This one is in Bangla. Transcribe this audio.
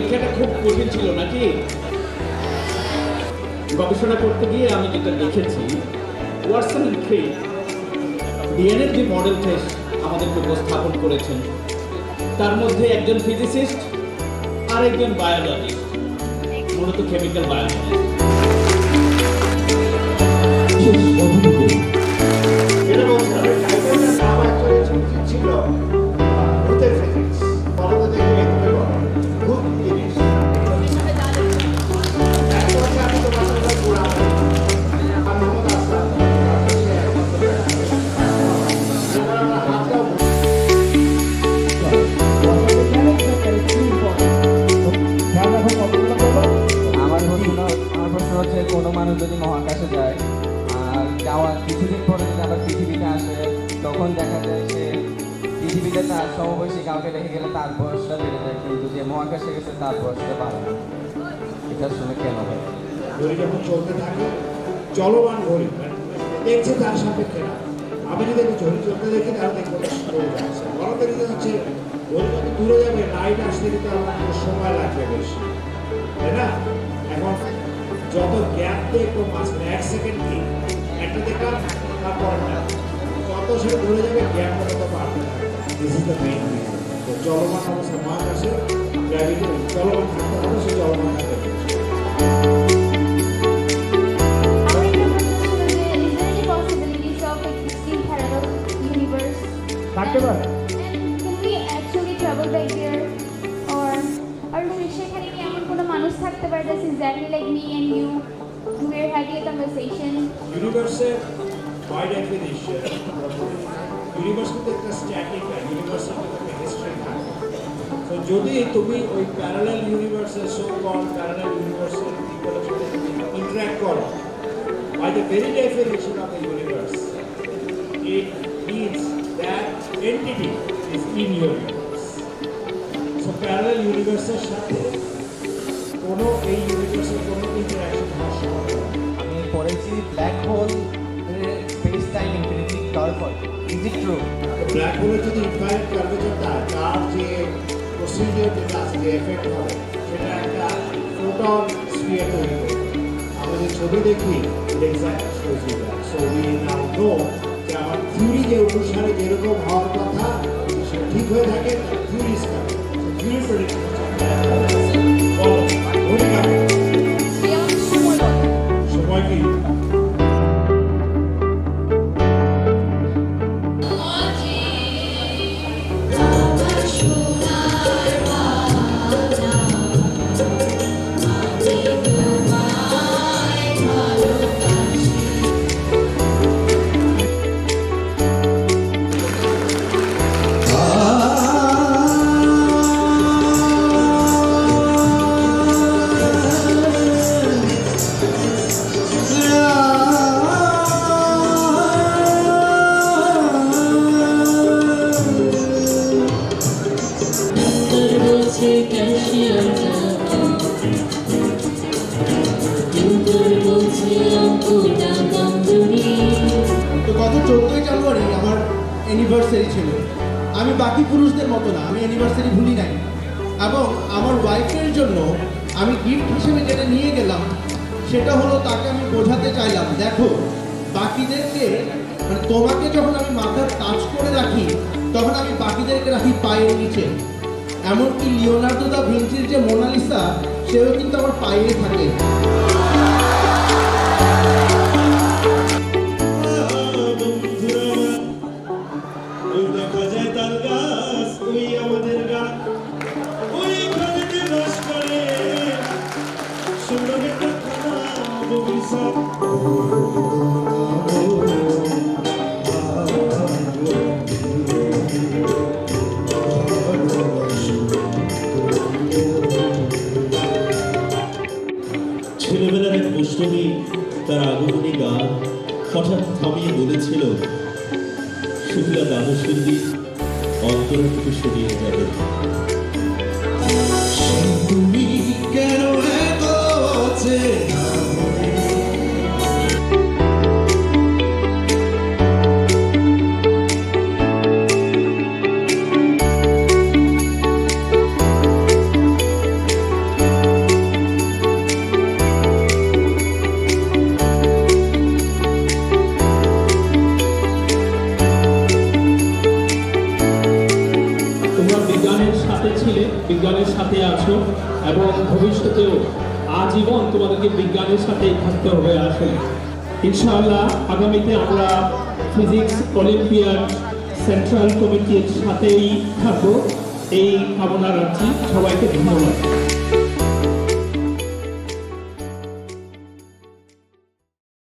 পরীক্ষাটা খুব কঠিন ছিল নাকি? গবেষণা করতে গিয়ে আমি যেটা দেখেছি, ওয়াটসন এন্ড ক্রিক ডিএনএর যে মডেল টেস্ট আমাদেরকে উপস্থাপন করেছেন, তার মধ্যে একজন ফিজিসিস্ট আর একজন বায়োলজিস্ট, মূলত কেমিক্যাল বায়োলজিস্ট। এটা বলতে হবে টাইটেলের নাম অ্যাকচুয়ালি ছিল ভূতের ফিজিক্স। বলতে দেখে ভূত জিনিস আমি তোমার সাথে পুরা আর মোহাম্মদ আসলাম আমার প্রশ্ন হচ্ছে কোনো মানুষ যদি মহাকাশে যায় আর যাওয়ার কিছুদিন পরে যদি আবার পৃথিবীতে আসে, তখন দেখা যায় সে পৃথিবীতে তার সমবয়সী কাউকে রেখে গেলে তার বয়সটা বেড়ে যায়, কিন্তু যে মহাকাশে গেছে তার বয়সটা বাড়ে না। এটা শুনে কেন হয়? ঘড়ি যখন চলতে থাকে, চলমান ঘড়ি দেখছে তার সাপেক্ষে না। আমি যদি ঘড়ি চলতে দেখি তাহলে দেখবো চলে যাচ্ছে। বড় দেখতে হচ্ছে ঘড়ি যত দূরে যাবে লাইট আসতে কিন্তু আমার সময় লাগবে বেশি, তাই না? এখন যত গ্যাপ দেখবো মাঝখানে 1 সেকেন্ড কি একটা দেখলাম তারপরটা যত সে দূরে যাবে গ্যাপটা তত বাড়তে থাকে। This is the main reason. তো চলমান অবস্থা মহাকাশে গ্র্যাভিটি চলমান থাকতে হবে, সে চলমান থাকতে হবে। থাকতে পারে। Can we actually travel back there? Or আর সেখানে কি এমন কোনো মানুষ থাকতে পারে that's exactly like me and you? We're having a conversation. ইউনিভার্সের বাই ডেফিনিশন ইউনিভার্স কিন্তু একটা স্ট্যাটিক না, ইউনিভার্সের কিন্তু একটা হিস্ট্রি থাকে। তো যদি তুমি ওই প্যারালাল ইউনিভার্সের সো কল্ড প্যারালাল ইউনিভার্সের পিপলের সাথে ইন্টারঅ্যাক্ট করো, by the very definition of the universe it means that entity is in your universe. So parallel universe-এর সাথে কোনো এই ইউনিভার্সের কোনো ইন্টারঅ্যাকশন হওয়ার সম্ভব নয়। আমি পড়েছি black hole space time infinity curve হয়। Is it true? ব্ল্যাক হোলের যদি ইনফাইনাইট কার্ভেচারটা তার যে প্রসিডিওর যেটা আছে, যে এফেক্ট হবে, সেটা একটা ফোটন স্ফিয়ার তৈরি করবে। আমরা যে ছবি দেখি exact shows you that. So we now know যে আমার থিওরি যে অনুসারে যেরকম হওয়ার কথা সেটা ঠিক হয়ে থাকে, theory is correct. Theory predict বলো ঘড়ি কাটে সময় কি? তো গত 14ই জানুয়ারি আমার অ্যানিভার্সারি ছিল। আমি বাকি পুরুষদের মতো না, আমি অ্যানিভার্সারি ভুলি নাই। এবং আমার ওয়াইফের জন্য আমি গিফট হিসেবে যেটা নিয়ে গেলাম সেটা হলো, তাকে আমি বোঝাতে চাইলাম, দেখো বাকিদেরকে মানে তোমাকে যখন আমি মাথার টাচ করে রাখি তখন আমি বাকিদেরকে রাখি পায়ের নিচে। এমনকি লিওনার্দো দা ভিঞ্চির যে মোনালিসা, সেও কিন্তু আমার পায়েই থাকে। ছেলেবেলার এক বৈষ্ণবী তার আগমনী গান হঠাৎ থামিয়ে বলেছিল, শুক্লা গান শুনবি অন্তর থেকে সরিয়ে যাবে। তুমি কেন এত আছে আছো এবং ভবিষ্যতেও আজীবন তোমাদেরকে বিজ্ঞানের সাথেই থাকতে হবে। আসলে ইনশাআল্লাহ আগামীতে আমরা ফিজিক্স অলিম্পিয়াড সেন্ট্রাল কমিটির সাথেই থাকবো, এই কামনা রাখছি। সবাইকে ধন্যবাদ।